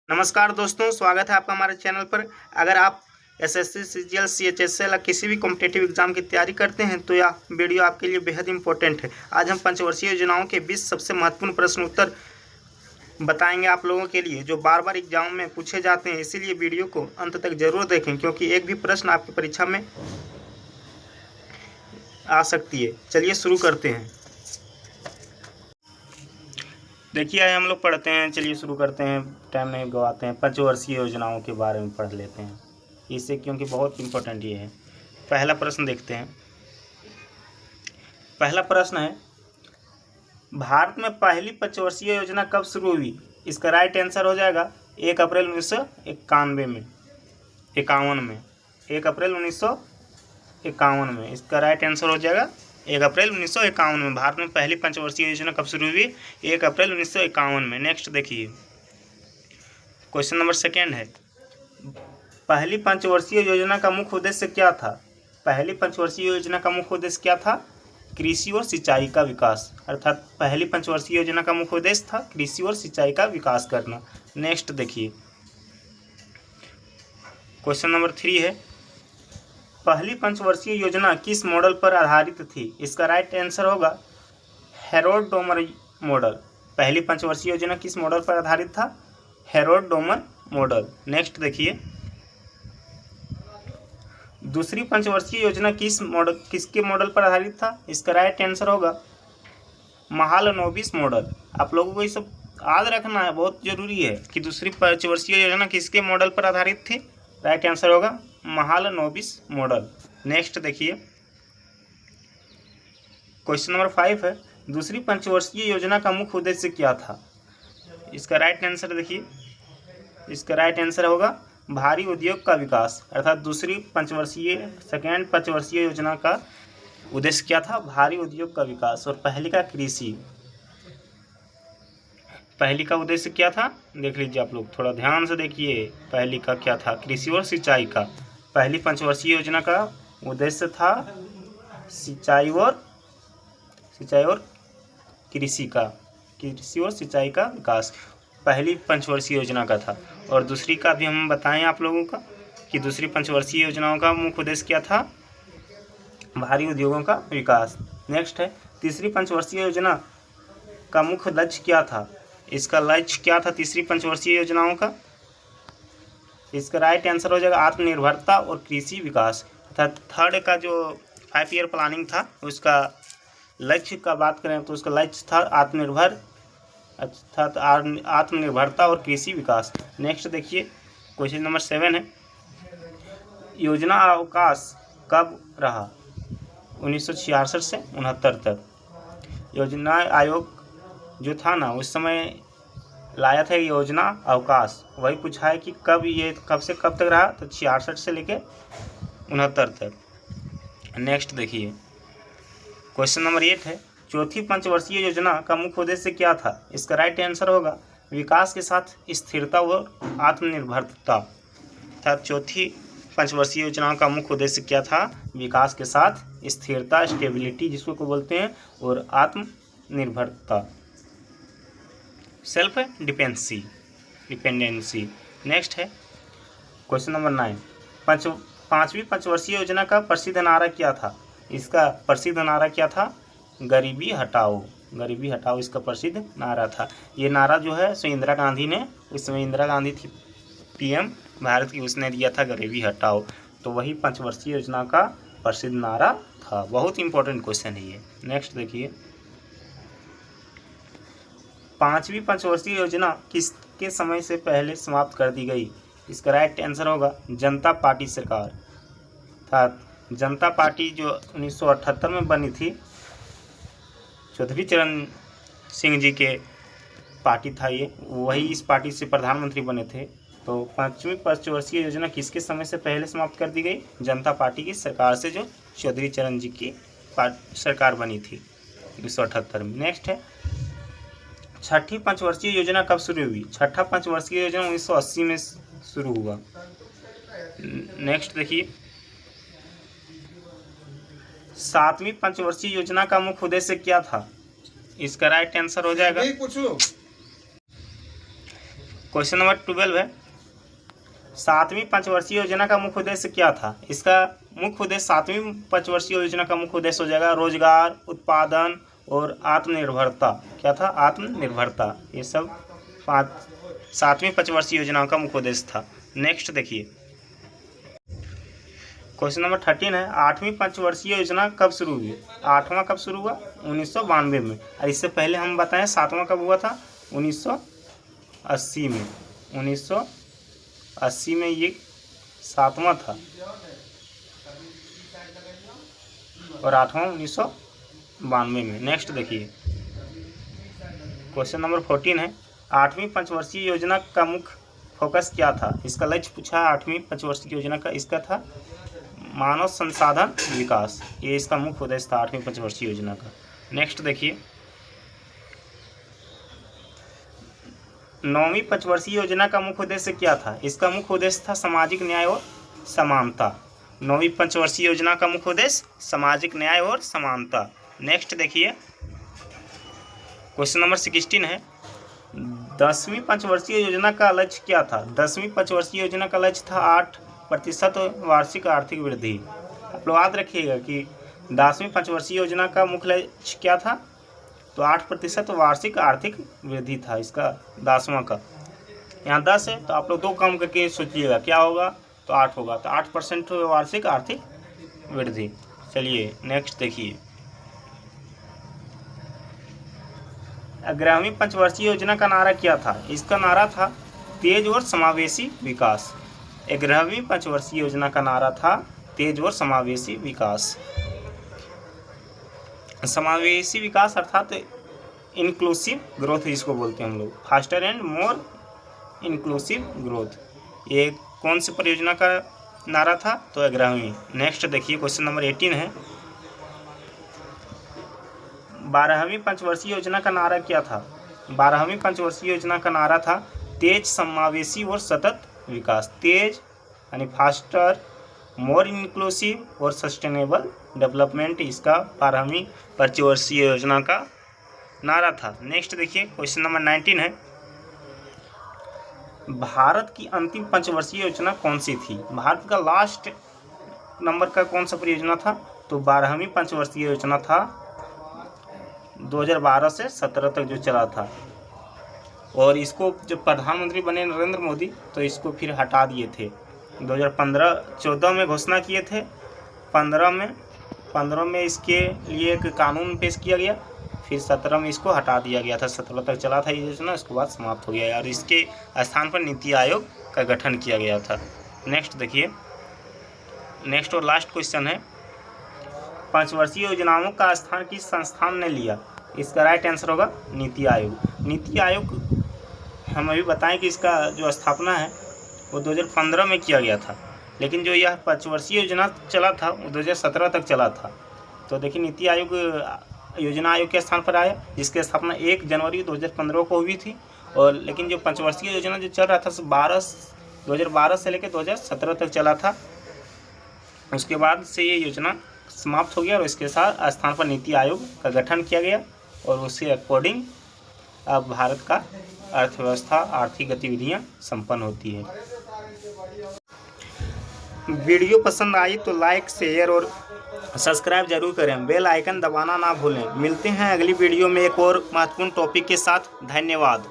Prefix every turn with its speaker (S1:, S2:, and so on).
S1: नमस्कार दोस्तों, स्वागत है आपका हमारे चैनल पर। अगर आप एसएससी, सीजीएल, सीएचएसएल या किसी भी कॉम्पिटिटिव एग्जाम की तैयारी करते हैं तो यह वीडियो आपके लिए बेहद इंपॉर्टेंट है। आज हम पंचवर्षीय योजनाओं के 20 सबसे महत्वपूर्ण प्रश्न उत्तर बताएंगे आप लोगों के लिए, जो बार बार एग्जाम में पूछे जाते हैं। इसीलिए वीडियो को अंत तक जरूर देखें, क्योंकि एक भी प्रश्न आपकी परीक्षा में आ सकती है। चलिए शुरू करते हैं। देखिए हम लोग पढ़ते हैं, चलिए शुरू करते हैं, टाइम नहीं गवाते हैं। पंचवर्षीय योजनाओं के बारे में पढ़ लेते हैं इससे, क्योंकि बहुत इंपॉर्टेंट ये है। पहला प्रश्न देखते हैं। पहला प्रश्न है, भारत में पहली पंचवर्षीय योजना कब शुरू हुई? इसका राइट आंसर हो जाएगा 1 अप्रैल 1951 में, 51 में, 1 अप्रैल 1951 में। इसका राइट आंसर हो जाएगा 1 अप्रैल 1951 में। भारत में पहली पंचवर्षीय योजना कब शुरू हुई? 1 अप्रैल 1951 में। नेक्स्ट देखिए, क्वेश्चन नंबर सेकेंड है, पहली पंचवर्षीय योजना का मुख्य उद्देश्य क्या था? पहली पंचवर्षीय योजना का मुख्य उद्देश्य क्या था? कृषि और सिंचाई का विकास। अर्थात पहली पंचवर्षीय योजना का मुख्य उद्देश्य था कृषि और सिंचाई का विकास करना। नेक्स्ट देखिए, क्वेश्चन नंबर 3 है, पहली पंचवर्षीय योजना किस मॉडल पर आधारित थी? इसका राइट आंसर होगा हेरोड-डोमर मॉडल। पहली पंचवर्षीय योजना किस मॉडल पर आधारित था? Herod-Domar model. नेक्स्ट देखिए, दूसरी पंचवर्षीय योजना किसके मॉडल पर आधारित था? इसका राइट आंसर होगा महालनोबिस मॉडल। आप लोगों को ये सब याद रखना है, बहुत जरूरी है कि दूसरी पंचवर्षीय योजना किसके मॉडल पर आधारित थी। राइट आंसर होगा महालनोबिस मॉडल। नेक्स्ट देखिए, क्वेश्चन नंबर 5 है, दूसरी पंचवर्षीय योजना का मुख्य उद्देश्य क्या था? इसका राइट आंसर देखिए, इसका राइट आंसर होगा भारी उद्योग का विकास। अर्थात दूसरी सेकेंड पंचवर्षीय योजना का उद्देश्य क्या था? भारी उद्योग का विकास। और पहली का कृषि। पहली का उद्देश्य क्या था? देख लीजिए आप लोग, थोड़ा ध्यान से देखिए, पहली का क्या था? कृषि और सिंचाई का। पहली पंचवर्षीय योजना का उद्देश्य था सिंचाई और कृषि का, कृषि और सिंचाई का विकास पहली पंचवर्षीय योजना का था। और दूसरी का भी हम बताएं आप लोगों का कि दूसरी पंचवर्षीय योजनाओं का मुख्य उद्देश्य क्या था? भारी उद्योगों का विकास। नेक्स्ट है, तीसरी पंचवर्षीय योजना का मुख्य लक्ष्य क्या था? इसका लक्ष्य क्या था तीसरी पंचवर्षीय योजनाओं का? इसका राइट आंसर हो जाएगा आत्मनिर्भरता और कृषि विकास। अर्थात थर्ड का जो 5 ईयर प्लानिंग था, उसका लक्ष्य का बात करें तो उसका लक्ष्य था आत्मनिर्भरता और कृषि विकास। नेक्स्ट देखिए, क्वेश्चन नंबर 7 है, योजना अवकाश कब रहा? 1966 से 69 तक। योजना आयोग जो था ना, उस समय लाया था योजना अवकाश। वही पूछा है कि कब से कब तक रहा, तो 66 से लेके 69 तक। नेक्स्ट देखिए, क्वेश्चन नंबर 8 है, चौथी पंचवर्षीय योजना का मुख्य उद्देश्य क्या था? इसका राइट आंसर होगा विकास के साथ स्थिरता और आत्मनिर्भरता। अर्थात चौथी पंचवर्षीय योजना का मुख्य उद्देश्य क्या था? विकास के साथ स्थिरता, स्टेबिलिटी जिसको को बोलते हैं, और आत्मनिर्भरता, सेल्फ डिपेंडेंसी। नेक्स्ट है क्वेश्चन नंबर 9, पांचवी पंचवर्षीय योजना का प्रसिद्ध नारा क्या था? इसका प्रसिद्ध नारा क्या था? गरीबी हटाओ। गरीबी हटाओ इसका प्रसिद्ध नारा था। ये नारा जो है सो इंदिरा गांधी ने, उस समय इंदिरा गांधी थी पीएम भारत की, उसने दिया था गरीबी हटाओ। तो वही पंचवर्षीय योजना का प्रसिद्ध नारा था। बहुत इंपॉर्टेंट क्वेश्चन है ये। नेक्स्ट देखिए, पांचवी पंचवर्षीय योजना किसके समय से पहले समाप्त कर दी गई? इसका राइट आंसर होगा जनता पार्टी सरकार। अर्थात जनता पार्टी जो 1978 में बनी थी, चौधरी चरण सिंह जी के पार्टी था ये, वही इस पार्टी से प्रधानमंत्री बने थे। तो पांचवी पंचवर्षीय योजना किसके समय से पहले समाप्त कर दी गई? जनता पार्टी की सरकार से, जो चौधरी चरण जी की सरकार बनी थी 1978 में। नेक्स्ट है, छठी पंचवर्षीय योजना कब शुरू हुई? छठा पंचवर्षीय योजना 1980 में शुरू हुआ। नेक्स्ट देखिए, सातवीं पंचवर्षीय योजना का मुख्य उद्देश्य क्या था? इसका राइट आंसर हो जाएगा क्वेश्चन नंबर 12 है, 7वीं पंचवर्षीय योजना का मुख्य उद्देश्य क्या था? इसका मुख्य उद्देश्य 7वीं पंचवर्षीय योजना का मुख्य उद्देश्य हो जाएगा रोजगार, उत्पादन और आत्मनिर्भरता। क्या था? आत्मनिर्भरता। ये सब 7वीं पंचवर्षीय योजना का मुख्य उद्देश्य था। नेक्स्ट देखिए, क्वेश्चन नंबर 13 है, 8वीं पंचवर्षीय योजना कब शुरू हुई? 8वां कब शुरू हुआ? 1992 में। और इससे पहले हम बताएं 7वां कब हुआ था? 1980 में। 1980 में ये 7वां था और 8वां 1992 में। नेक्स्ट देखिए, क्वेश्चन नंबर 14 है, 8वीं पंचवर्षीय योजना का मुख्य फोकस क्या था? इसका लक्ष्य पूछा है 8वीं पंचवर्षीय योजना का। इसका था मानव संसाधन विकास। ये इसका मुख्य उद्देश्य था 8वीं पंचवर्षीय योजना का। नेक्स्ट देखिए, 9वीं पंचवर्षीय योजना का मुख्य उद्देश्य क्या था? इसका मुख्य उद्देश्य था सामाजिक न्याय और समानता। 9वीं पंचवर्षीय योजना का मुख्य उद्देश्य सामाजिक न्याय और समानता। नेक्स्ट देखिए, क्वेश्चन नंबर 16 है, 10वीं पंचवर्षीय योजना का लक्ष्य क्या था? 10वीं पंचवर्षीय योजना का लक्ष्य था 8% वार्षिक आर्थिक वृद्धि। आप लोग याद रखिएगा कि 10वीं पंचवर्षीय योजना का मुख्य लक्ष्य क्या था? तो 8% वार्षिक आर्थिक वृद्धि था इसका 10वां का। यहाँ 10 है तो आप लोग 2 कम करके सोचिएगा क्या होगा? तो 8 होगा। तो 8% वार्षिक आर्थिक वृद्धि। चलिए नेक्स्ट देखिए, 11वीं पंचवर्षीय योजना का नारा क्या था? इसका नारा था तेज और समावेशी विकास। 11वीं पंचवर्षीय योजना का नारा था तेज और समावेशी विकास। समावेशी विकास अर्थात इंक्लूसिव ग्रोथ जिसको बोलते हैं हम लोग, faster and more inclusive growth. ये कौन सी परियोजना का नारा था? तो 11वीं। नेक्स्ट देखिए, क्वेश्चन नंबर 18 है, 12वीं पंचवर्षीय योजना का नारा क्या था? 12वीं पंचवर्षीय योजना का नारा था तेज, समावेशी और सतत विकास। तेज यानी फास्टर, मोर इंक्लूसिव और सस्टेनेबल डेवलपमेंट इसका 12वीं पंचवर्षीय योजना का नारा था। नेक्स्ट देखिए, क्वेश्चन नंबर 19 है, भारत की अंतिम पंचवर्षीय योजना कौन सी थी? भारत का लास्ट नंबर का कौन सा परियोजना था? तो 12वीं पंचवर्षीय योजना था 2012 से 17 तक जो चला था। और इसको जब प्रधानमंत्री बने नरेंद्र मोदी तो इसको फिर हटा दिए थे। 2014 में घोषणा किए थे, 15 में इसके लिए एक कानून पेश किया गया, फिर 17 में इसको हटा दिया गया था। 17 तक चला था ये योजना, उसके बाद समाप्त हो गया और इसके स्थान पर नीति आयोग का गठन किया गया था। नेक्स्ट देखिए, नेक्स्ट और लास्ट क्वेश्चन है, पंचवर्षीय योजनाओं का स्थान किस संस्थान ने लिया? इसका राइट आंसर होगा नीति आयोग। नीति आयोग हम अभी बताएं कि इसका जो स्थापना है वो 2015 में किया गया था, लेकिन जो यह पंचवर्षीय योजना चला था वो 2017 तक चला था। तो देखिए नीति आयोग योजना आयोग के स्थान पर आया, जिसकी स्थापना 1 जनवरी 2015 को हुई थी। और लेकिन जो पंचवर्षीय योजना जो चल रहा था 2012 से लेकर 2017 तक चला था। उसके बाद से ये योजना समाप्त हो गया और इसके साथ स्थान पर नीति आयोग का गठन किया गया और उसके अकॉर्डिंग अब भारत का अर्थव्यवस्था, आर्थिक गतिविधियां संपन्न होती है। वीडियो पसंद आई तो लाइक, शेयर और सब्सक्राइब जरूर करें। बेल आइकन दबाना ना भूलें। मिलते हैं अगली वीडियो में एक और महत्वपूर्ण टॉपिक के साथ। धन्यवाद।